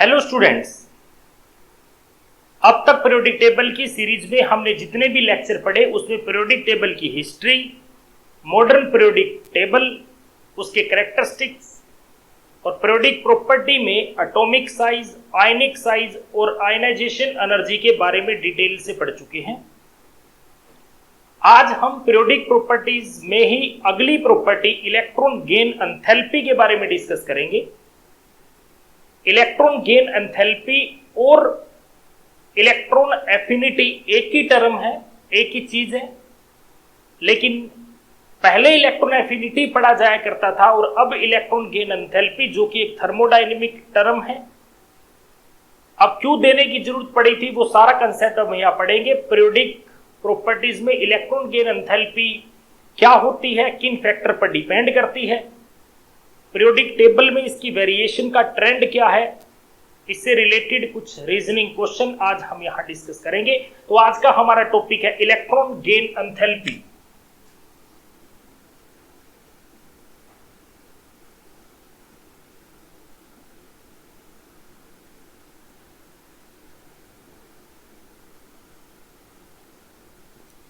Hello students, अब तक periodic table की सीरीज में हमने जितने भी लेक्चर पढ़े उसमें पीरियोडिक टेबल की हिस्ट्री, मॉडर्न पीरियोडिक टेबल, उसके कैरेक्टरिस्टिक्स और पीरियोडिक प्रॉपर्टी में एटॉमिक साइज, आयनिक साइज और आयनाइजेशन एनर्जी के बारे में डिटेल से पढ़ चुके हैं। आज हम पीरियोडिक प्रॉपर्टीज में ही अगली प्रॉपर्टी इलेक्ट्रॉन गेन एंथैल्पी के बारे में डिस्कस करेंगे। इलेक्ट्रॉन गेन एंथैल्पी और इलेक्ट्रॉन एफिनिटी एक ही टर्म है, एक ही चीज है, लेकिन पहले इलेक्ट्रॉन एफिनिटी पढ़ा जाया करता था और अब इलेक्ट्रॉन गेन एंथैल्पी जो कि एक थर्मोडायनेमिक टर्म है, अब क्यों देने की जरूरत पड़ी थी वो सारा कंसेप्ट हम यहां पढ़ेंगे। पीरियोडिक प्रॉपर्टीज में इलेक्ट्रॉन गेन एंथैल्पी क्या होती है, किन फैक्टर पर डिपेंड करती है, पीरियोडिक टेबल में इसकी वेरिएशन का ट्रेंड क्या है, इससे रिलेटेड कुछ रीजनिंग क्वेश्चन आज हम यहां डिस्कस करेंगे। तो आज का हमारा टॉपिक है इलेक्ट्रॉन गेन एंथैल्पी।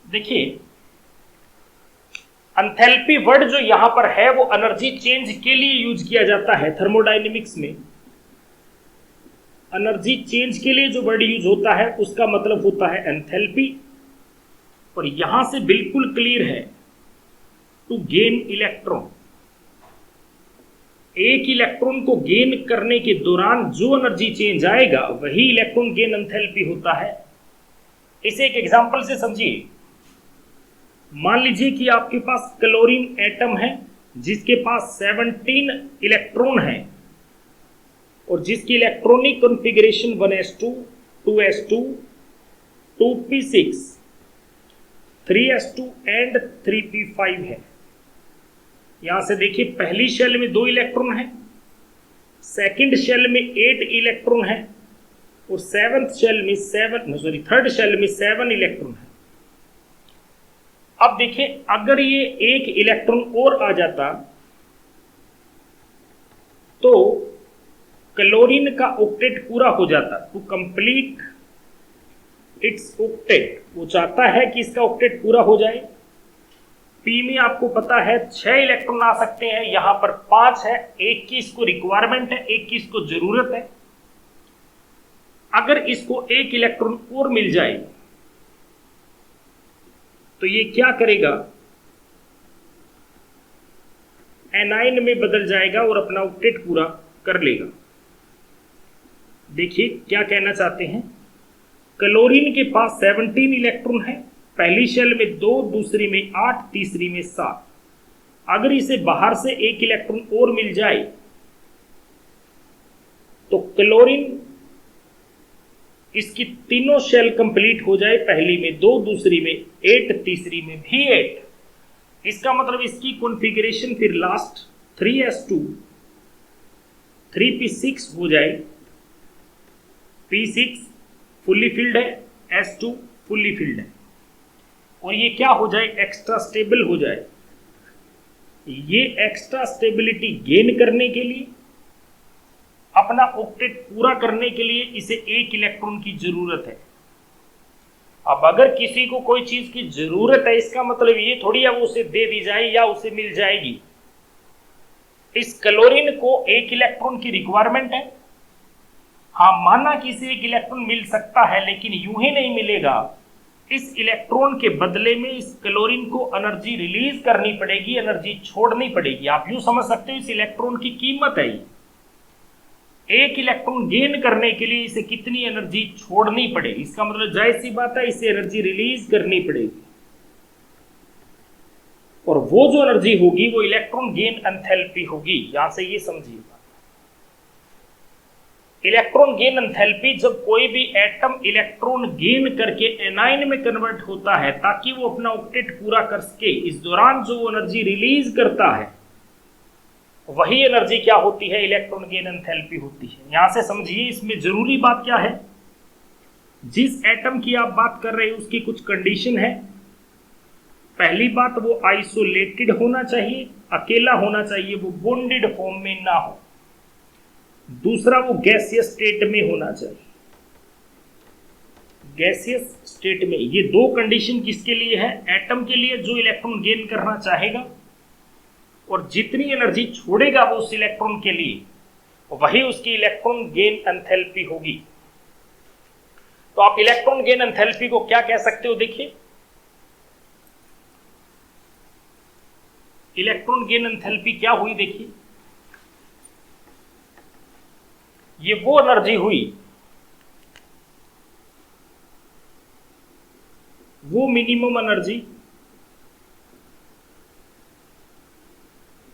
देखिए, एंथैल्पी वर्ड जो यहां पर है वो एनर्जी चेंज के लिए यूज किया जाता है। थर्मोडायनेमिक्स में एनर्जी चेंज के लिए जो वर्ड यूज होता है उसका मतलब होता है एंथैल्पी, और यहां से बिल्कुल क्लियर है टू गेन इलेक्ट्रॉन। एक इलेक्ट्रॉन को गेन करने के दौरान जो एनर्जी चेंज आएगा वही इलेक्ट्रॉन गेन एंथैल्पी होता है। इसे एक एग्जांपल से समझिए। मान लीजिए कि आपके पास क्लोरीन एटम है जिसके पास 17 इलेक्ट्रॉन है और जिसकी electronic configuration 1s2, 2s2, 2p6, 3s2 and 3p5 है। यहां से देखिए, पहली शेल में 2 इलेक्ट्रॉन है, सेकंड शेल में 8 इलेक्ट्रॉन है और थर्ड शेल में 7 इलेक्ट्रॉन है। अब देखिए, अगर ये एक इलेक्ट्रॉन और आ जाता तो क्लोरीन का ऑक्टेट पूरा हो जाता। टू कंप्लीट इट्स ऑक्टेट, वो चाहता है कि इसका ऑक्टेट पूरा हो जाए। पी में आपको पता है 6 इलेक्ट्रॉन आ सकते हैं, यहां पर 5 है, एक की इसको रिक्वायरमेंट है, एक की इसको जरूरत है। अगर इसको एक इलेक्ट्रॉन और मिल जाए तो ये क्या करेगा, एनाइन में बदल जाएगा और अपना ऑक्टेट पूरा कर लेगा। देखिए क्या कहना चाहते हैं। क्लोरीन के पास 17 इलेक्ट्रॉन है, पहली शेल में 2, दूसरी में 8, तीसरी में 7। अगर इसे बाहर से एक इलेक्ट्रॉन और मिल जाए तो क्लोरीन इसकी तीनों शेल कंप्लीट हो जाए, पहली में 2, दूसरी में 8, तीसरी में भी 8। इसका मतलब इसकी कॉन्फ़िगरेशन फिर लास्ट 3s2, 3p6 हो जाए। p6 फुल्ली फिल्ड है, s2 फुल्ली फिल्ड है, और ये क्या हो जाए, एक्स्ट्रा स्टेबल हो जाए। ये एक्स्ट्रा स्टेबिलिटी गेन करने के लिए, अपना ऑक्टेट पूरा करने के लिए इसे एक इलेक्ट्रॉन की जरूरत है। अब अगर किसी को कोई चीज की जरूरत है, इसका मतलब ये थोड़ी है वो उसे दे दी जाए या उसे मिल जाएगी। इस क्लोरीन को एक इलेक्ट्रॉन की रिक्वायरमेंट है। हाँ, माना कि इसे एक इलेक्ट्रॉन मिल सकता है, लेकिन यूं ही नहीं मिलेगा। इस इलेक्ट्रॉन के बदले में इस क्लोरीन को एनर्जी रिलीज करनी पड़ेगी, एनर्जी छोड़नी पड़ेगी। आप यूं समझ सकते हो, इस इलेक्ट्रॉन की कीमत है। एक इलेक्ट्रॉन गेन करने के लिए इसे कितनी एनर्जी छोड़नी पड़ेगी, इसका मतलब जाहिर सी बात है इसे एनर्जी रिलीज करनी पड़ेगी, और वो जो एनर्जी होगी वो इलेक्ट्रॉन गेन एंथैल्पी होगी। यहां से ये समझिए, इलेक्ट्रॉन गेन एंथैल्पी जब कोई भी एटम इलेक्ट्रॉन गेन करके एनाइन में कन्वर्ट होता है ताकि वो अपना ऑक्टेट पूरा कर सके, इस दौरान जो एनर्जी रिलीज करता है वही एनर्जी क्या होती है, इलेक्ट्रॉन गेन एंथैल्पी होती है। यहां से समझिए, इसमें जरूरी बात क्या है, जिस एटम की आप बात कर रहे हैं उसकी कुछ कंडीशन है। पहली बात, वो आइसोलेटेड होना चाहिए, अकेला होना चाहिए, वो बॉन्डेड फॉर्म में ना हो। दूसरा वो गैसियस स्टेट में होना चाहिए। गैसियस स्टेट में ये दो कंडीशन किसके लिए है? एटम के लिए जो इलेक्ट्रॉन गेन करना चाहेगा, और जितनी एनर्जी छोड़ेगा वो उस इलेक्ट्रॉन के लिए, वही उसकी इलेक्ट्रॉन गेन एंथैल्पी होगी। तो आप इलेक्ट्रॉन गेन एंथैल्पी को क्या कह सकते हो? देखिए, इलेक्ट्रॉन गेन एंथैल्पी क्या हुई? देखिए, ये वो एनर्जी हुई, वो मिनिमम एनर्जी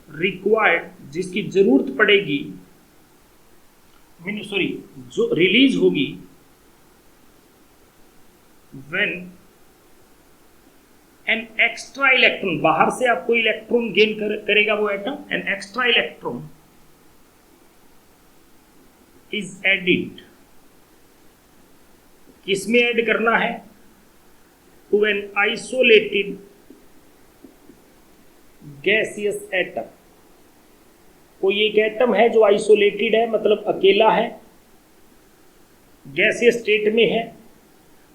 रिक्वायर्ड, जिसकी जरूरत पड़ेगी, जो रिलीज होगी व्हेन एन एक्स्ट्रा इलेक्ट्रॉन, बाहर से आपको इलेक्ट्रॉन गेन करेगा वो atom, an extra electron is added. किसमें ऐड करना है? To an isolated gaseous atom. कोई एक एटम है जो आइसोलेटेड है, मतलब अकेला है, गैसियस स्टेट में है,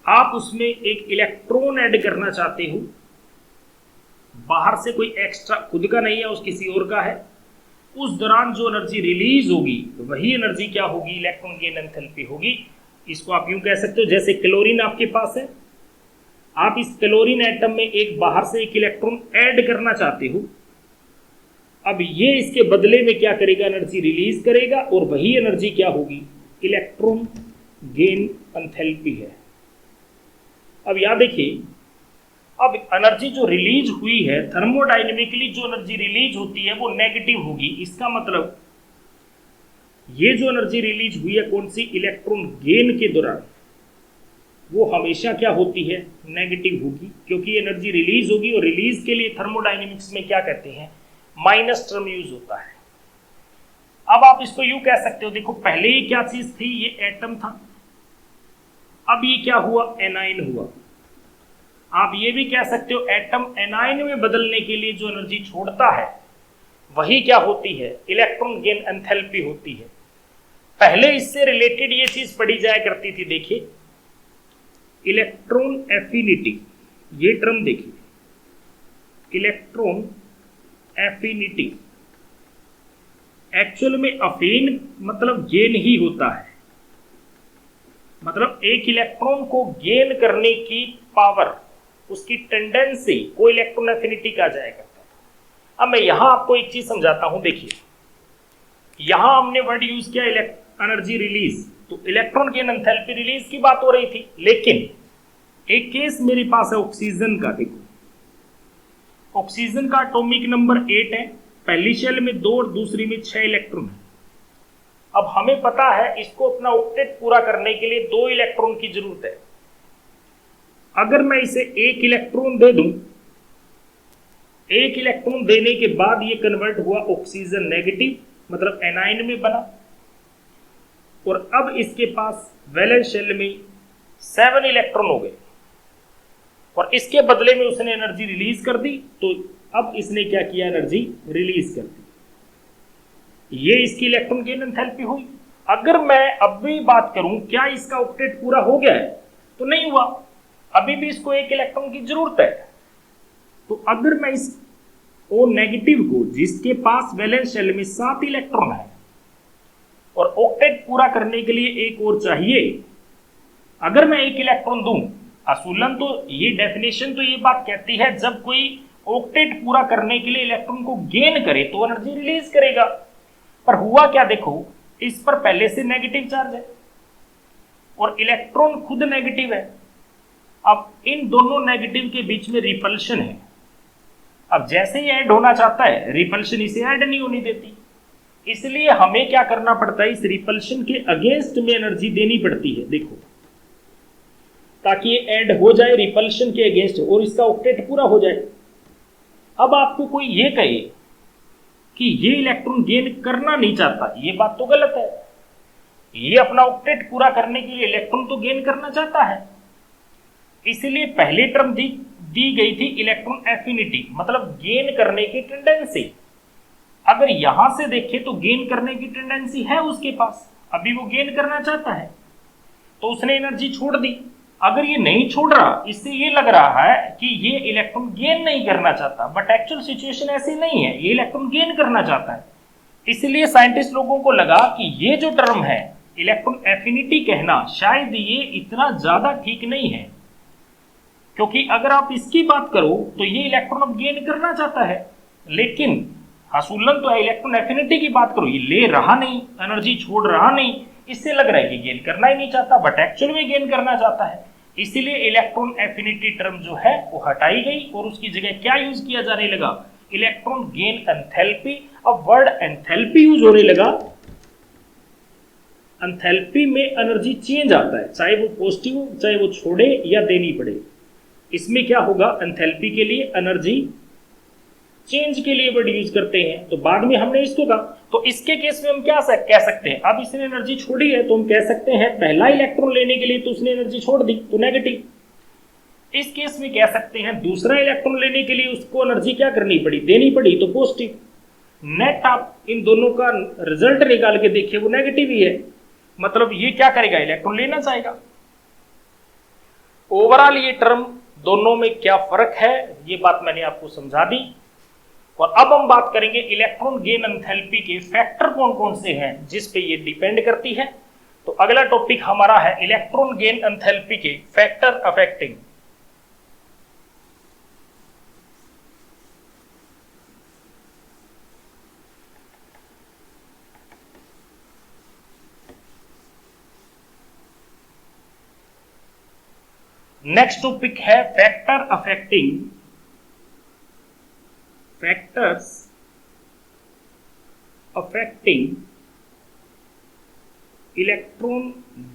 आप उसमें एक इलेक्ट्रॉन ऐड करना चाहते हो, बाहर से कोई एक्स्ट्रा, खुद का नहीं है, उस किसी और का है। उस दौरान जो एनर्जी रिलीज होगी वही एनर्जी क्या होगी? इलेक्ट्रॉन गेन एंथैल्पी होगी। इसको आप यूं कह सकते हो, जैसे क्लोरीन आपके पास है, आप इस क्लोरीन एटम में एक बाहर से एक इलेक्ट्रॉन ऐड करना चाहते हो, अब ये इसके बदले में क्या करेगा? एनर्जी रिलीज करेगा, और वही एनर्जी क्या होगी? इलेक्ट्रॉन गेन एंथैल्पी है। अब यहां देखिए, अब एनर्जी जो रिलीज हुई है, थर्मोडायनेमिकली जो एनर्जी रिलीज होती है वो नेगेटिव होगी। इसका मतलब ये जो एनर्जी रिलीज हुई है कौन सी? इलेक्ट्रॉन गेन के दौरान, वो हमेशा क्या होती है? नेगेटिव होगी, क्योंकि एनर्जी रिलीज होगी, और रिलीज के लिए थर्मोडायनेमिक्स में क्या कहते हैं? माइनस टर्म यूज होता है। अब आप इसको यूं कह सकते हो, देखो पहले ये क्या चीज थी? ये एटम था, अब ये क्या हुआ? एनाइन हुआ। आप ये भी कह सकते हो एटम एनाइन में बदलने के लिए जो एनर्जी छोड़ता है वही क्या होती है? इलेक्ट्रॉन गेन एंथैल्पी होती है। पहले इससे रिलेटेड ये चीज पढ़ी जाया करती थी, देखिए इलेक्ट्रॉन एफिनिटी, ये टर्म देखिए, इलेक्ट्रॉन एफिनिटी। एक्चुअल में अफीन मतलब गेन ही होता है, मतलब एक इलेक्ट्रॉन को गेन करने की पावर, उसकी टेंडेंसी को इलेक्ट्रॉन एफिनिटी कहा जाएगा। अब मैं यहां आपको एक चीज समझाता हूं, देखिए यहां हमने वर्ड यूज किया एनर्जी रिलीज, तो इलेक्ट्रॉन गेन एंथैल्पी रिलीज की बात हो रही थी, लेकिन एक केस मेरे पास है ऑक्सीजन का। देखो ऑक्सीजन का एटॉमिक नंबर 8 है, पहली शेल में 2 और दूसरी में 6 इलेक्ट्रॉन है। अब हमें पता है इसको अपना ऑक्टेट पूरा करने के लिए 2 इलेक्ट्रॉन की जरूरत है। अगर मैं इसे 1 इलेक्ट्रॉन दे दूं, 1 इलेक्ट्रॉन देने के बाद ये कन्वर्ट हुआ ऑक्सीजन नेगेटिव, मतलब एनाइन में बना, और अब इसके पास वैलेंस शेल में 7 इलेक्ट्रॉन हो गए, और इसके बदले में उसने एनर्जी रिलीज कर दी। तो अब इसने क्या किया? एनर्जी रिलीज कर दी। ये इसकी इलेक्ट्रॉन गेन एंथैल्पी हुई। अगर मैं अब भी बात करूं, क्या इसका ऑक्टेट पूरा हो गया है? तो नहीं हुआ, अभी भी इसको 1 इलेक्ट्रॉन की जरूरत है। तो अगर मैं इस O नेगेटिव को, जिसके पास वैलेंस शेल में 7 इलेक्ट्रॉन है, और ऑक्टेट पूरा करने के लिए एक और चाहिए, अगर मैं 1 इलेक्ट्रॉन दूं, असूलन तो ये डेफिनेशन तो ये बात कहती है जब कोई ऑक्टेट पूरा करने के लिए इलेक्ट्रॉन को गेन करे तो एनर्जी रिलीज करेगा। पर हुआ क्या? देखो इस पर पहले से नेगेटिव चार्ज है और इलेक्ट्रॉन खुद नेगेटिव है। अब इन दोनों नेगेटिव के बीच में रिपल्शन है। अब जैसे ही ऐड होना चाहता है, रिपल्शन इसे ऐड नहीं होने देती, इसलिए हमें क्या करना पड़ता है? इस रिपल्शन के अगेंस्ट में एनर्जी देनी पड़ती है, देखो, ताकि ये ऐड हो जाए रिपल्शन के अगेंस्ट और इसका ऑक्टेट पूरा हो जाए। अब आपको कोई ये कहे कि ये इलेक्ट्रॉन गेन करना नहीं चाहता, ये बात तो गलत है। ये अपना ऑक्टेट पूरा करने के लिए इलेक्ट्रॉन तो गेन करना चाहता है, इसलिए पहली टर्म दी गई थी इलेक्ट्रॉन एफिनिटी, मतलब गेन करने की टेंडेंसी। अगर यहां से देखें तो गेन करने की टेंडेंसी है उसके पास, अभी वो गेन करना चाहता है तो उसने एनर्जी छोड़ दी। अगर ये नहीं छोड़ रहा, इससे ये लग रहा है कि ये इलेक्ट्रॉन गेन नहीं करना चाहता, बट एक्चुअल सिचुएशन ऐसी नहीं है, ये इलेक्ट्रॉन गेन करना चाहता है। इसलिए साइंटिस्ट लोगों को लगा कि ये जो टर्म है इलेक्ट्रॉन एफिनिटी कहना, शायद ये इतना ज्यादा ठीक नहीं है, क्योंकि अगर आप इसकी बात करो तो ये इलेक्ट्रॉन अब गेन करना चाहता है, लेकिन हसूलन तो इलेक्ट्रॉन एफिनिटी की बात करो, ये ले रहा नहीं, एनर्जी छोड़ रहा नहीं, इससे लग रहा है कि गेन करना ही नहीं चाहता, बट एक्चुअल में गेन करना चाहता है। इसीलिए इलेक्ट्रॉन एफिनिटी टर्म जो है वो हटाई गई और उसकी जगह क्या यूज किया जाने लगा, इलेक्ट्रॉन गेन एंथैल्पी। अब वर्ड एंथैल्पी यूज होने लगा। एंथैल्पी में एनर्जी चेंज आता है, चाहे वो पॉजिटिव हो, चाहे वो छोड़े या देनी पड़े। इसमें क्या होगा, एंथैल्पी के लिए एनर्जी चेंज के लिए वर्ड यूज करते हैं, तो बाद में हमने इसको कहा। तो इसके केस में हम क्या कह सकते हैं, अब इसने एनर्जी छोड़ी है तो हम कह सकते हैं पहला इलेक्ट्रॉन लेने के लिए तो उसने एनर्जी छोड़ दी, तो नेगेटिव। इस केस में कह सकते हैं दूसरा इलेक्ट्रॉन लेने के लिए उसको एनर्जी क्या करनी पड़ी, देनी पड़ी, तो पॉजिटिव। नेट आप इन दोनों का रिजल्ट निकाल के देखिए, वो नेगेटिव ही है, मतलब ये क्या करेगा, इलेक्ट्रॉन लेना चाहेगा। ओवरऑल ये टर्म दोनों में क्या फर्क है, ये बात मैंने आपको समझा दी। और अब हम बात करेंगे इलेक्ट्रॉन गेन एंथैल्पी के फैक्टर कौन कौन से हैं जिस पे ये डिपेंड करती है। तो अगला टॉपिक हमारा है इलेक्ट्रॉन गेन एंथैल्पी के फैक्टर अफेक्टिंग। नेक्स्ट टॉपिक है factor affecting, factors affecting electron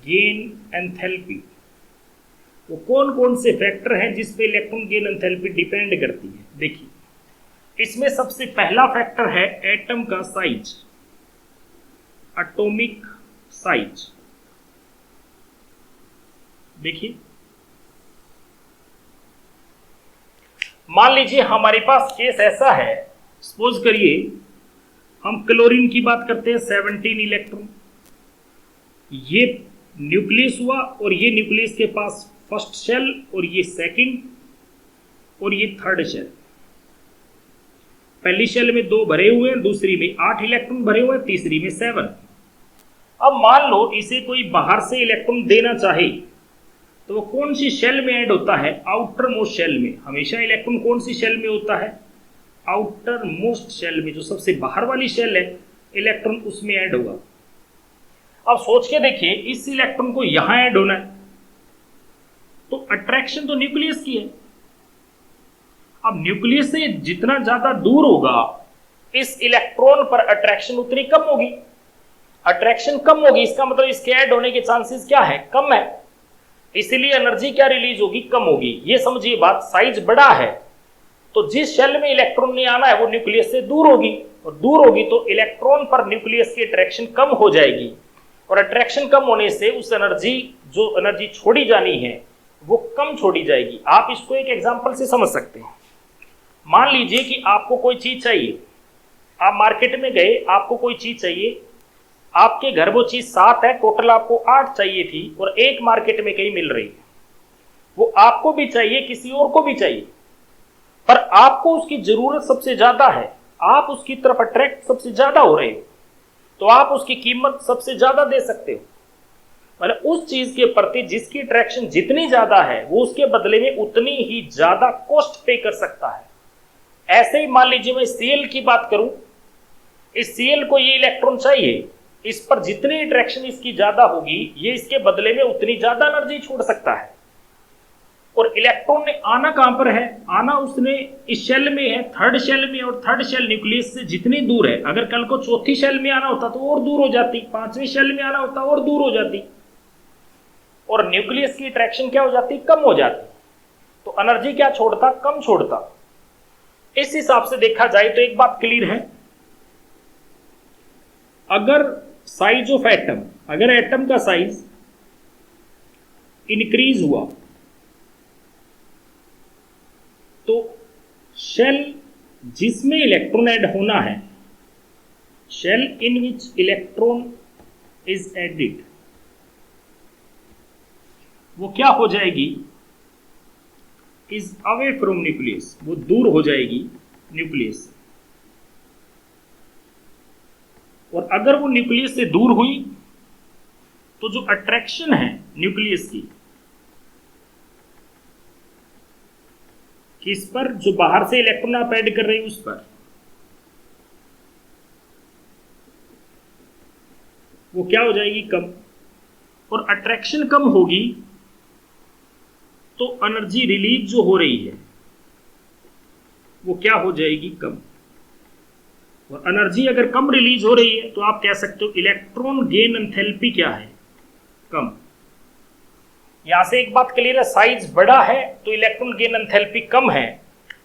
gain enthalpy. वो कौन कौन से फैक्टर हैं जिस पे इलेक्ट्रॉन गेन एंथैल्पी डिपेंड करती है। देखिए, इसमें सबसे पहला फैक्टर है एटम का साइज, एटॉमिक साइज। देखिए, मान लीजिए हमारे पास केस ऐसा है, सपोज करिए हम क्लोरीन की बात करते हैं, 17 इलेक्ट्रॉन, ये न्यूक्लियस हुआ और ये न्यूक्लियस के पास फर्स्ट शेल और ये सेकंड और ये थर्ड शेल। पहली शेल में 2 भरे हुए हैं, दूसरी में 8 इलेक्ट्रॉन भरे हुए हैं, तीसरी में 7। अब मान लो इसे कोई बाहर से इलेक्ट्रॉन देना चाहे तो वो कौन सी शेल में ऐड होता है, आउटर मोस्ट शेल में। हमेशा इलेक्ट्रॉन कौन सी शेल में होता है, आउटर मोस्ट शेल में, जो सबसे बाहर वाली शेल है, इलेक्ट्रॉन उसमें ऐड होगा। अब सोच के देखिए, इस इलेक्ट्रॉन को यहां ऐड होना है तो अट्रैक्शन तो न्यूक्लियस की है। अब न्यूक्लियस से जितना ज्यादा दूर होगा इस इलेक्ट्रॉन पर अट्रैक्शन उतनी कम होगी। अट्रैक्शन कम होगी, इसका मतलब इसके ऐड होने के चांसेस क्या है, कम है। इसीलिए एनर्जी क्या रिलीज होगी, कम होगी। ये समझिए बात, साइज बड़ा है तो जिस शेल में इलेक्ट्रॉन नहीं आना है वो न्यूक्लियस से दूर होगी, और दूर होगी तो इलेक्ट्रॉन पर न्यूक्लियस की अट्रैक्शन कम हो जाएगी, और अट्रैक्शन कम होने से उस एनर्जी, जो एनर्जी छोड़ी जानी है वो कम छोड़ी जाएगी। आप इसको एक एग्जांपल से समझ सकते हैं। मान लीजिए कि आपको कोई चीज चाहिए, आप मार्केट में गए, आपको कोई चीज चाहिए, आपके घर वो चीज 7 है, टोटल आपको 8 चाहिए थी और एक मार्केट में कहीं मिल रही है। वो आपको भी चाहिए, किसी और को भी चाहिए, पर आपको उसकी जरूरत सबसे ज्यादा है, आप उसकी तरफ अट्रैक्ट सबसे ज्यादा हो रहे हो, तो आप उसकी कीमत सबसे ज्यादा दे सकते हो। मतलब उस चीज के प्रति जिसकी अट्रैक्शन जितनी ज्यादा है वो उसके बदले में उतनी ही ज्यादा कॉस्ट पे कर सकता है। ऐसे ही मान लीजिए मैं Cl की बात करूं, इस Cl को ये इलेक्ट्रॉन चाहिए, इस पर जितनी अट्रैक्शन इसकी ज्यादा होगी ये इसके बदले में उतनी ज्यादा एनर्जी छोड़ सकता है। और इलेक्ट्रॉन ने आना कहां पर है, आना उसने इस शेल में है, थर्ड शेल में, और थर्ड शेल न्यूक्लियस से जितनी दूर है, अगर कल को चौथी शेल में आना होता तो और दूर हो जाती, 5वीं शेल में आना होता और दूर हो जाती, और न्यूक्लियस की अट्रैक्शन क्या हो जाती, कम हो जाती। तो एनर्जी क्या छोड़ता, कम छोड़ता। इस हिसाब से देखा जाए तो एक बात क्लियर है, अगर साइज ऑफ एटम, अगर एटम का साइज इंक्रीज हुआ तो शेल जिसमें इलेक्ट्रॉन ऐड होना है shell in which electron is added, वो क्या हो जाएगी, इज अवे फ्रॉम न्यूक्लियस, वो दूर हो जाएगी न्यूक्लियस से। और अगर वो न्यूक्लियस से दूर हुई तो जो अट्रैक्शन है न्यूक्लियस की किस पर, जो बाहर से इलेक्ट्रॉन आप ऐड कर रहे हैं उस पर, वो क्या हो जाएगी, कम। और अट्रैक्शन कम होगी तो एनर्जी रिलीज जो हो रही है वो क्या हो जाएगी, कम। और एनर्जी अगर कम रिलीज हो रही है तो आप कह सकते हो इलेक्ट्रॉन गेन एंथैल्पी क्या है, कम। यहां से एक बात क्लियर है, साइज बड़ा है तो इलेक्ट्रॉन गेन एंथैल्पी कम है।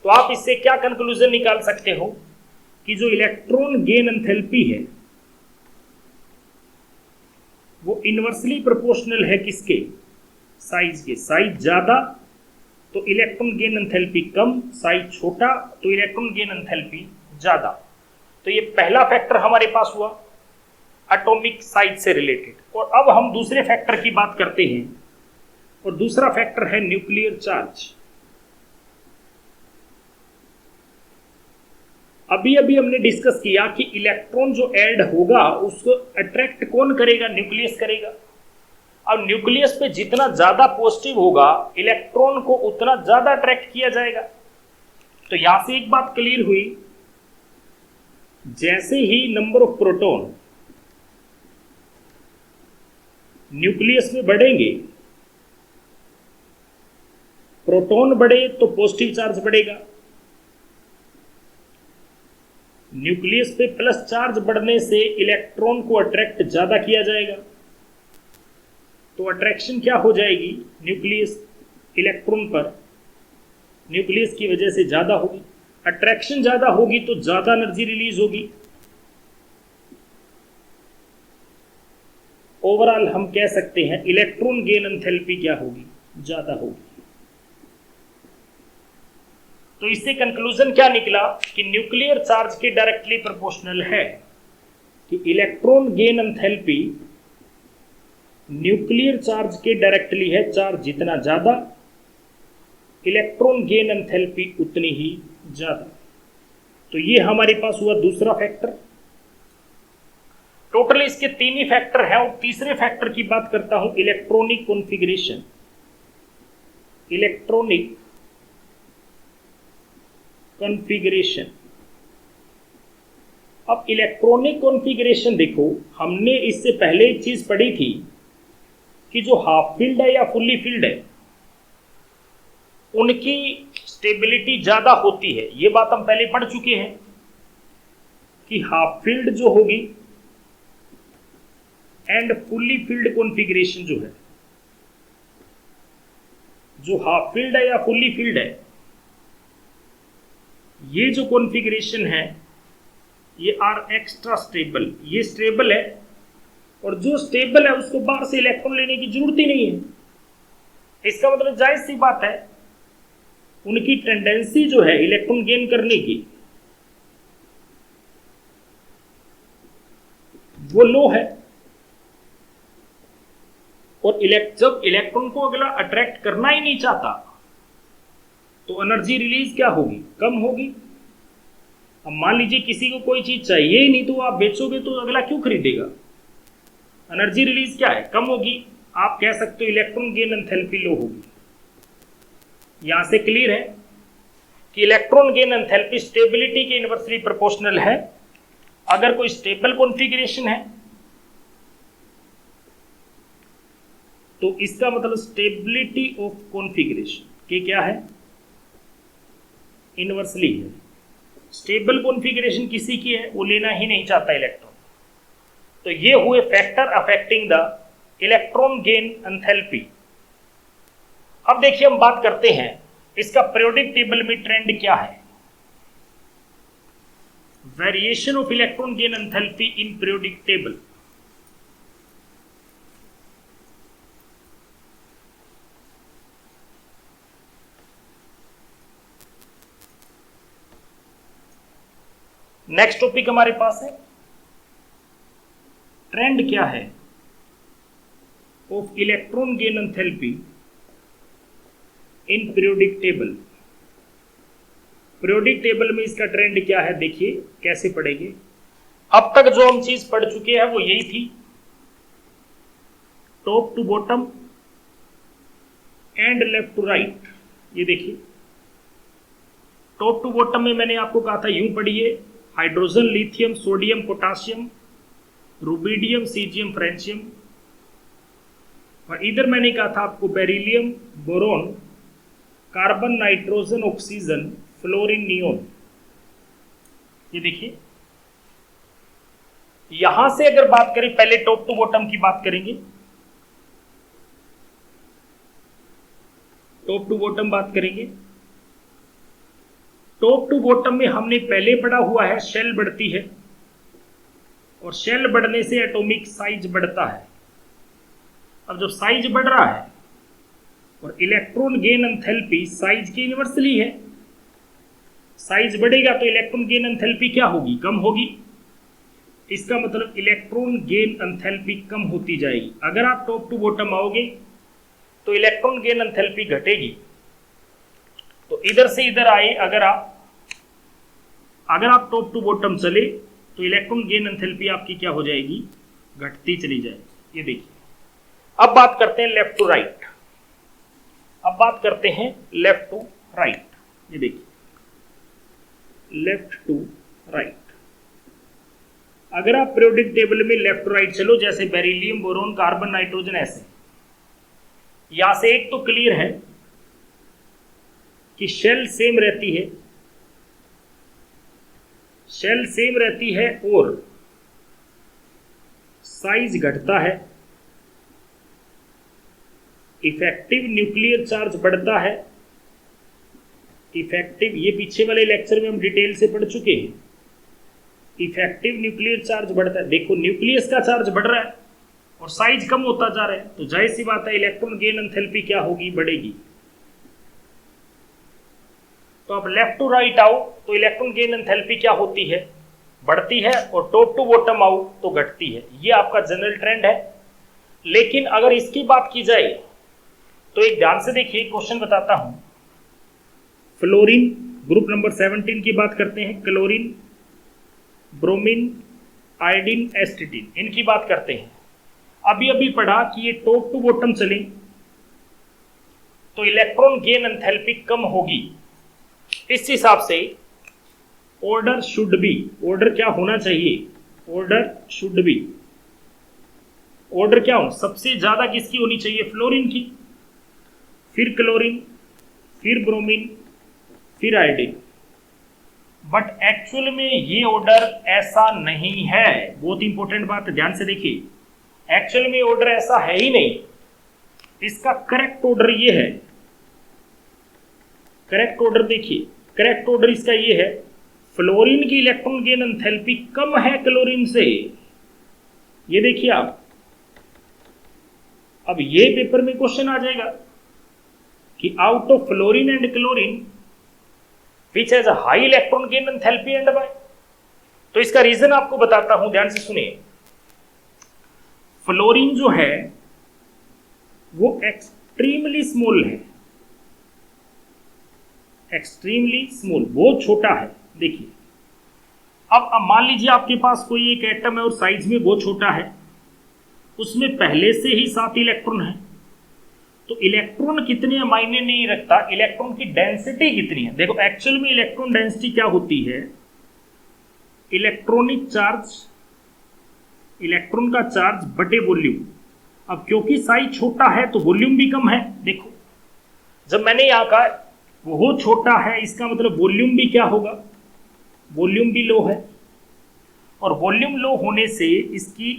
तो आप इससे क्या कंक्लूजन निकाल सकते हो कि जो इलेक्ट्रॉन गेन एंथैल्पी है वो इनवर्सली प्रोपोर्शनल है किसके, साइज के। साइज ज्यादा तो इलेक्ट्रॉन गेन एंथैल्पी कम, साइज छोटा तो इलेक्ट्रॉन गेन एंथैल्पी ज्यादा। तो ये पहला फैक्टर हमारे पास हुआ एटॉमिक साइज से रिलेटेड। और अब हम दूसरे फैक्टर की बात करते हैं, और दूसरा फैक्टर है न्यूक्लियर चार्ज। अभी अभी हमने डिस्कस किया कि इलेक्ट्रॉन जो ऐड होगा उसको अट्रैक्ट कौन करेगा, न्यूक्लियस करेगा। अब न्यूक्लियस पे जितना ज्यादा पॉजिटिव होगा इलेक्ट्रॉन को उतना ज्यादा अट्रैक्ट किया जाएगा। तो यहां से एक बात क्लियर हुई, जैसे ही नंबर ऑफ प्रोटॉन न्यूक्लियस में बढ़ेंगे, प्रोटॉन बढ़े तो पॉजिटिव चार्ज बढ़ेगा, न्यूक्लियस पे प्लस चार्ज बढ़ने से इलेक्ट्रॉन को अट्रैक्ट ज्यादा किया जाएगा। तो अट्रैक्शन क्या हो जाएगी, न्यूक्लियस इलेक्ट्रॉन पर न्यूक्लियस की वजह से ज्यादा होगी। अट्रैक्शन ज्यादा होगी तो ज्यादा एनर्जी रिलीज होगी। ओवरऑल हम कह सकते हैं इलेक्ट्रॉन गेन एंथैल्पी क्या होगी, ज्यादा होगी। तो इससे कंक्लूजन क्या निकला कि न्यूक्लियर चार्ज के डायरेक्टली प्रोपोर्शनल है कि electron gain enthalpy nuclear charge के डायरेक्टली है। चार्ज जितना ज्यादा इलेक्ट्रॉन गेन एंथैल्पी उतनी ही ज्यादा। तो ये हमारे पास हुआ दूसरा फैक्टर। टोटल इसके तीन ही फैक्टर हैं। और तीसरे फैक्टर की बात करता हूं, इलेक्ट्रॉनिक कॉन्फ़िगरेशन। Electronic configuration. अब इलेक्ट्रॉनिक कॉन्फ़िगरेशन देखो, हमने इससे पहले एक चीज पढ़ी थी कि जो हाफ फील्ड है या फुल्ली फील्ड है उनकी स्टेबिलिटी ज्यादा होती है। ये बात हम पहले पढ़ चुके हैं कि हाफ फील्ड जो होगी एंड फुल्ली फील्ड कॉन्फ़िगरेशन जो है, जो हाफ फील्ड है या फुल्ली फील्ड है, ये जो कॉन्फ़िगरेशन है ये आर एक्स्ट्रा स्टेबल। ये स्टेबल है, और जो स्टेबल है उसको बाहर से इलेक्ट्रॉन लेने की जरूरत ही नहीं है। इसका मतलब जायज सी बात है, उनकी टेंडेंसी जो है इलेक्ट्रॉन गेन करने की वो लो है। और जब इलेक्ट्रॉन को अगला अट्रैक्ट करना ही नहीं चाहता तो एनर्जी रिलीज क्या होगी, कम होगी। अब मान लीजिए किसी को कोई चीज चाहिए ही नहीं तो आप बेचोगे तो अगला क्यों खरीदेगा, एनर्जी रिलीज क्या है, कम होगी। आप कह सकते हो इलेक्ट्रॉन गेन एंथैल्पी लो होगी। यहां से क्लियर है कि इलेक्ट्रॉन गेन एंथैल्पी स्टेबिलिटी के इनवर्सली प्रोपोर्शनल है। अगर कोई स्टेबल कॉन्फ़िगरेशन है तो इसका मतलब स्टेबिलिटी ऑफ कॉन्फ़िगरेशन के क्या है, इनवर्सली है। स्टेबल कॉन्फ़िगरेशन किसी की है वो लेना ही नहीं चाहता इलेक्ट्रॉन। तो ये हुए factor affecting the electron gain enthalpy. अब देखिए हम बात करते हैं इसका पीरियोडिक टेबल में ट्रेंड क्या है। Variation of electron gain enthalpy in periodic table. Next topic हमारे पास है ट्रेंड क्या है of electron gain enthalpy in periodic table. Periodic table में इसका ट्रेंड क्या है, देखिए कैसे पढ़ेंगे। अब तक जो हम चीज पढ़ चुके हैं वो यही थी, top to bottom and left to right. ये देखिए टॉप टू बॉटम में मैंने आपको कहा था यूं पढ़िए, hydrogen, lithium, sodium, potassium, rubidium, caesium, francium. और इधर मैंने कहा था आपको beryllium, boron, carbon, nitrogen, oxygen, fluorine, neon. ये देखिए यहां से अगर बात करें, पहले टॉप टू बॉटम की बात करेंगे, टॉप टू बॉटम बात करेंगे। टॉप टू बॉटम में हमने पहले पढ़ा हुआ है शेल बढ़ती है, और शेल बढ़ने से एटॉमिक साइज बढ़ता है। अब जब साइज बढ़ रहा है और इलेक्ट्रॉन गेन एंथैल्पी साइज की इन्वर्सली है, साइज बढ़ेगा तो इलेक्ट्रॉन गेन एंथैल्पी क्या होगी, कम होगी। इसका मतलब इलेक्ट्रॉन गेन एंथैल्पी कम होती जाएगी। अगर आप टॉप टू बॉटम आओगे तो इलेक्ट्रॉन गेन एंथैल्पी घटेगी। तो इधर से इधर आए, अगर आप टॉप टू बॉटम चले तो इलेक्ट्रॉन गेन एंथैल्पी आपकी क्या हो जाएगी, घटती चली जाएगी। ये देखिए अब बात करते हैं लेफ्ट टू राइट। अब बात करते हैं लेफ्ट टू राइट। ये देखिए लेफ्ट टू राइट। अगर आप पीरियोडिक टेबल में लेफ्ट टू राइट चलो, जैसे बेरिलियम, बोरोन, कार्बन, नाइट्रोजन, ऐसे, यहां से एक तो क्लियर है कि शेल सेम रहती है, शेल सेम रहती है और साइज घटता है, इफेक्टिव न्यूक्लियर चार्ज बढ़ता है। इफेक्टिव, ये पीछे वाले लेक्चर में हम डिटेल से पढ़ चुके हैं, इफेक्टिव न्यूक्लियर चार्ज बढ़ता है। देखो न्यूक्लियस का चार्ज बढ़ रहा है और साइज कम होता जा रहा है, तो जाहिर सी बात है इलेक्ट्रॉन गेन एंथैल्पी क्या होगी, बढ़ेगी। तो अब लेफ्ट टू राइट आओ तो इलेक्ट्रॉन गेन एंथैल्पी क्या होती है, बढ़ती है, और टॉप टू बॉटम आओ तो घटती है। ये आपका जनरल ट्रेंड है। लेकिन अगर इसकी बात की जाए तो एक ध्यान से देखिए, क्वेश्चन बताता हूं। फ्लोरीन ग्रुप नंबर 17 की बात करते हैं, क्लोरीन, ब्रोमीन, आयोडीन, एस्टिटीन, इनकी बात करते हैं। अभी अभी पढ़ा कि ये टॉप टू बॉटम चले तो इलेक्ट्रॉन गेन एंथैल्पी कम होगी। इस हिसाब से ऑर्डर शुड बी, ऑर्डर क्या होना चाहिए, ऑर्डर शुड बी, ऑर्डर क्या हो, सबसे ज्यादा किसकी होनी चाहिए, फ्लोरीन की, फिर क्लोरीन, फिर ब्रोमीन, फिर आयोडीन। बट एक्चुअल में ये ऑर्डर ऐसा नहीं है। बहुत इंपॉर्टेंट बात है, ध्यान से देखिए, एक्चुअल में ऑर्डर ऐसा है ही नहीं। इसका करेक्ट ऑर्डर ये है, करेक्ट ऑर्डर देखिए, करेक्ट ऑर्डर इसका ये है, फ्लोरीन की इलेक्ट्रॉन गेन एंथैल्पी कम है क्लोरीन से। ये देखिए आप, अब ये पेपर में क्वेश्चन आ जाएगा कि out of fluorine and chlorine which has a high electron gain enthalpy and why. तो इसका रीजन आपको बताता हूं, ध्यान से सुनिए। फ्लोरीन जो है वो एक्सट्रीमली स्मॉल है, एक्सट्रीमली स्मॉल, बहुत छोटा है। देखिए अब मान लीजिए आपके पास कोई एक एटम है और साइज में बहुत छोटा है, उसमें पहले से ही 7 इलेक्ट्रॉन है, तो इलेक्ट्रॉन कितने मायने नहीं रखता, इलेक्ट्रॉन की डेंसिटी कितनी है। देखो एक्चुअल में इलेक्ट्रॉन डेंसिटी क्या होती है, इलेक्ट्रॉनिक चार्ज, इलेक्ट्रॉन का चार्ज बटे वॉल्यूम। अब क्योंकि साइज छोटा है तो वॉल्यूम भी कम है। देखो जब मैंने यहां कहा बहुत छोटा है, इसका मतलब वॉल्यूम भी क्या होगा, वॉल्यूम भी लो है, और वॉल्यूम लो होने से इसकी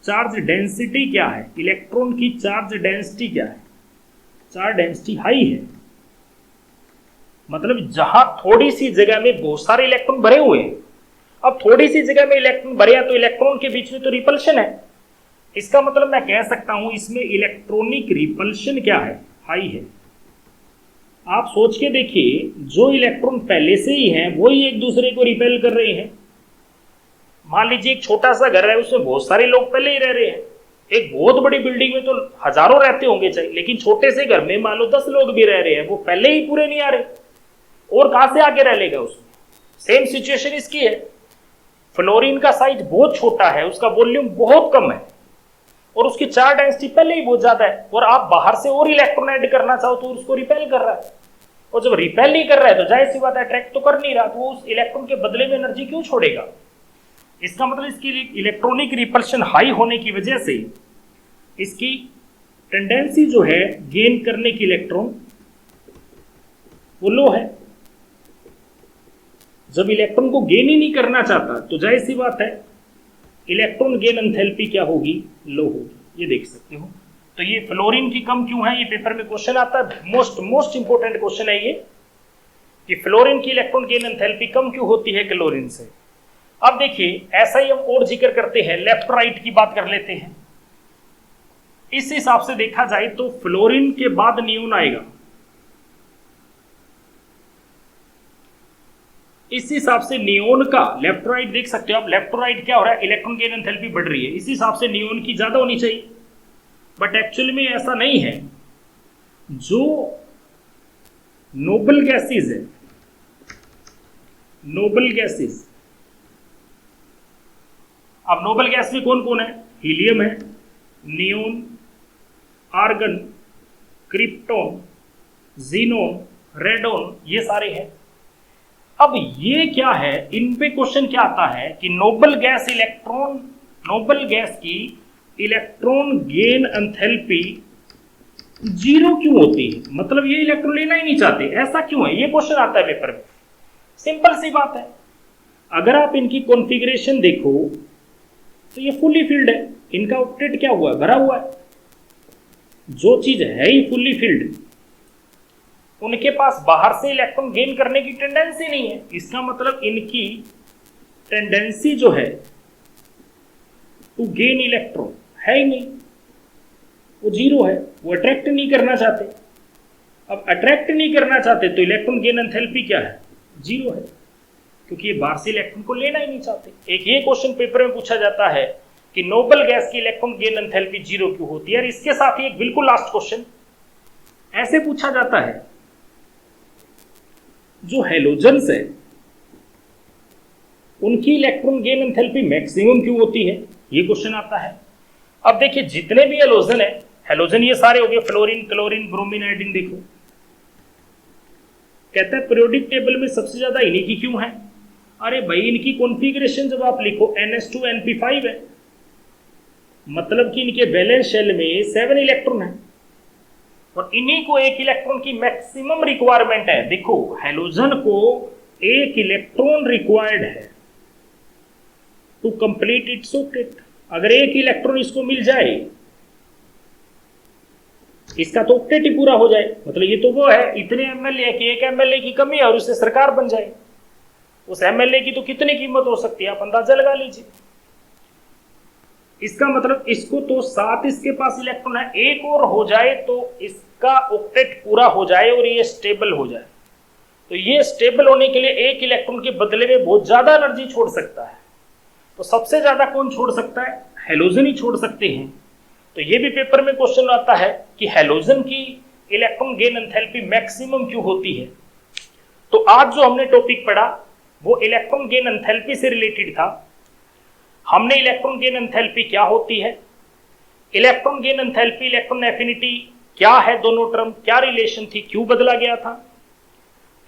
चार्ज डेंसिटी क्या है, इलेक्ट्रॉन की चार्ज डेंसिटी क्या है, चार्ज डेंसिटी हाई है। मतलब जहां थोड़ी सी जगह में बहुत सारे इलेक्ट्रॉन भरे हुए हैं, अब थोड़ी सी जगह में इलेक्ट्रॉन भरे हैं तो इलेक्ट्रॉन के बीच में तो रिपल्शन है। इसका मतलब मैं कह सकता हूं इसमें इलेक्ट्रॉनिक रिपल्शन क्या है, हाई है। आप सोच के देखिए, जो इलेक्ट्रॉन पहले से ही हैं वो ही एक दूसरे को रिपेल कर रहे हैं। मान लीजिए एक छोटा सा घर है, उसमें बहुत सारे लोग पहले ही रह रहे हैं। एक बहुत बड़ी बिल्डिंग में तो हजारों रहते होंगे चाहिए, लेकिन छोटे से घर में मान लो 10 लोग भी रह रहे हैं, वो पहले ही पूरे नहीं आ रहे, और कहां से आगे रह लेगा उसमें। सेम सिचुएशन इसकी है। फ्लोरीन का साइज बहुत छोटा है, उसका वॉल्यूम बहुत कम है, और उसकी चार्ज डेंसिटी पहले ही बहुत ज्यादा है, और आप बाहर से और इलेक्ट्रॉन ऐड करना चाहो तो उसको रिपेल कर रहा है, और जब रिपेल नहीं कर रहा है तो जाहिर सी बात है अट्रैक्ट तो कर नहीं रहा, तो वो उस इलेक्ट्रॉन के बदले में एनर्जी क्यों छोड़ेगा। इसका मतलब इसकी इलेक्ट्रॉनिक रिपल्शन हाई होने की वजह से इसकी टेंडेंसी जो है गेन करने की इलेक्ट्रॉन वो लो है। जब इलेक्ट्रॉन को गेन ही नहीं करना चाहता तो जाहिर सी बात है इलेक्ट्रॉन गेन एंथैल्पी क्या होगी, लो होगी। ये देख सकते हो। तो ये फ्लोरीन की कम क्यों है, ये पेपर में क्वेश्चन आता है, मोस्ट इंपोर्टेंट क्वेश्चन है ये, कि फ्लोरीन की इलेक्ट्रॉन गेन एंथैल्पी कम क्यों होती है क्लोरीन से। अब देखिए ऐसा ही हम और जिक्र करते हैं, लेफ्ट राइट की बात कर लेते हैं। इस हिसाब से देखा जाए तो फ्लोरीन के बाद नियोन आएगा, इस हिसाब से नियोन का लेफ्ट राइट देख सकते हो आप, लेफ्ट राइट क्या हो रहा है, इलेक्ट्रॉन गेन एंथैल्पी बढ़ रही है, इस हिसाब से नियोन की ज्यादा होनी चाहिए, बट एक्चुअली में ऐसा नहीं है। जो नोबल गैसेस है, नोबल गैसेस, अब नोबल गैस में कौन कौन है, हीलियम है, neon, argon, krypton, xenon, radon, ये सारे हैं। अब ये क्या है, इन पे क्वेश्चन क्या आता है कि noble gas electron, noble gas की इलेक्ट्रॉन गेन एंथैल्पी जीरो क्यों होती है, मतलब ये इलेक्ट्रॉन लेना ही नहीं चाहते, ऐसा क्यों है, ये क्वेश्चन आता है पेपर में। सिंपल सी बात है, अगर आप इनकी कॉन्फ़िगरेशन देखो तो ये फुल्ली फिल्ड है, इनका ऑक्टेट क्या हुआ है, भरा हुआ है। जो चीज है ही फुल्ली फिल्ड, उनके पास बाहर से इलेक्ट्रॉन गेन करने की टेंडेंसी नहीं है, इसका मतलब इनकी टेंडेंसी जो है टू गेन इलेक्ट्रॉन है ही नहीं, वो जीरो है, वो अट्रैक्ट नहीं करना चाहते। अब अट्रैक्ट नहीं करना चाहते तो इलेक्ट्रॉन गेन एंथैल्पी क्या है, जीरो है, क्योंकि ये बाहर से इलेक्ट्रॉन को लेना ही नहीं चाहते। एक ये क्वेश्चन पेपर में पूछा जाता है कि नोबल गैस की इलेक्ट्रॉन गेन एंथैल्पी जीरो क्यों होती है। और इसके साथ ही एक बिल्कुल लास्ट क्वेश्चन ऐसे पूछा जाता है, जो हेलोजन्स है उनकी इलेक्ट्रॉन गेन एंथैल्पी मैक्सिमम क्यों होती है, ये क्वेश्चन आता है। अब देखिए जितने भी हेलोजन है, हेलोजन ये सारे हो गए, फ्लोरीन, क्लोरीन, ब्रोमीन, आयोडीन, देखो कहता है पीरियोडिक टेबल में सबसे ज्यादा इन्हीं की क्यों है। अरे भाई इनकी कॉन्फ़िगरेशन जब आप लिखो NH2NP5 है, मतलब कि इनके वैलेंस शेल में 7 इलेक्ट्रॉन है, और इन्हीं को एक इलेक्ट्रॉन की मैक्सिमम रिक्वायरमेंट है। देखो हेलोजन को एक इलेक्ट्रॉन रिक्वायर्ड है टू कंप्लीट इट्स ऑक्टेट। अगर एक इलेक्ट्रॉन इसको मिल जाए, इसका तो ऑक्टेट ही पूरा हो जाए, मतलब ये तो वो है, इतने एमएलए कि एक एमएलए की कमी है और उससे सरकार बन जाए। उस एमएलए की तो कितनी कीमत हो सकती है, आप अंदाजा लगा लीजिए। इसका मतलब इसको तो 7 इसके पास इलेक्ट्रॉन है, एक और हो जाए तो इसका ऑक्टेट पूरा हो जाए और ये स्टेबल हो जाए। तो ये स्टेबल होने के लिए एक इलेक्ट्रॉन के बदले में बहुत ज्यादा एनर्जी छोड़ सकता है। तो सबसे ज्यादा कौन छोड़ सकता है, हेलोजन ही छोड़ सकते हैं। तो ये भी पेपर में क्वेश्चन आता है कि हेलोजन की इलेक्ट्रॉन गेन एंथैल्पी मैक्सिमम क्यों होती है। तो आज जो हमने टॉपिक पढ़ा वो इलेक्ट्रॉन गेन एंथैल्पी से रिलेटेड था। हमने इलेक्ट्रॉन गेन एंथैल्पी क्या होती है, electron gain enthalpy, electron affinity क्या है, दोनों टर्म क्या रिलेशन थी, क्यों बदला गया था,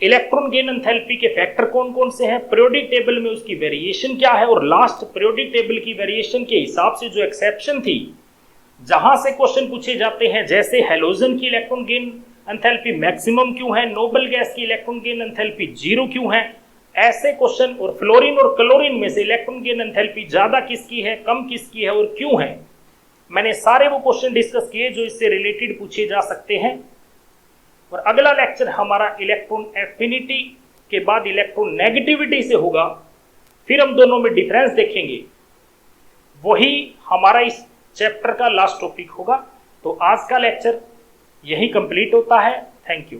इलेक्ट्रॉन गेन एंथैल्पी के फैक्टर कौन कौन से हैं, पीरियोडिक टेबल में उसकी वेरिएशन क्या है, और लास्ट पीरियोडिक टेबल की वेरिएशन के हिसाब से जो एक्सेप्शन थी, जहां से क्वेश्चन पूछे जाते हैं, जैसे हेलोजन की इलेक्ट्रॉन गेन एंथैल्पी मैक्सिमम क्यों है, नोबल गैस की इलेक्ट्रॉन गेन एंथैल्पी जीरो क्यों है, ऐसे क्वेश्चन, और फ्लोरीन और क्लोरीन में से इलेक्ट्रॉन गेन एंथैल्पी ज्यादा किसकी है, कम किसकी है और क्यों है, मैंने सारे वो क्वेश्चन डिस्कस किए जो इससे रिलेटेड पूछे जा सकते हैं। और अगला लेक्चर हमारा इलेक्ट्रॉन एफिनिटी के बाद इलेक्ट्रॉन नेगेटिविटी से होगा, फिर हम दोनों में डिफरेंस देखेंगे, वही हमारा इस चैप्टर का लास्ट टॉपिक होगा। तो आज का लेक्चर यही कंप्लीट होता है। Thank you.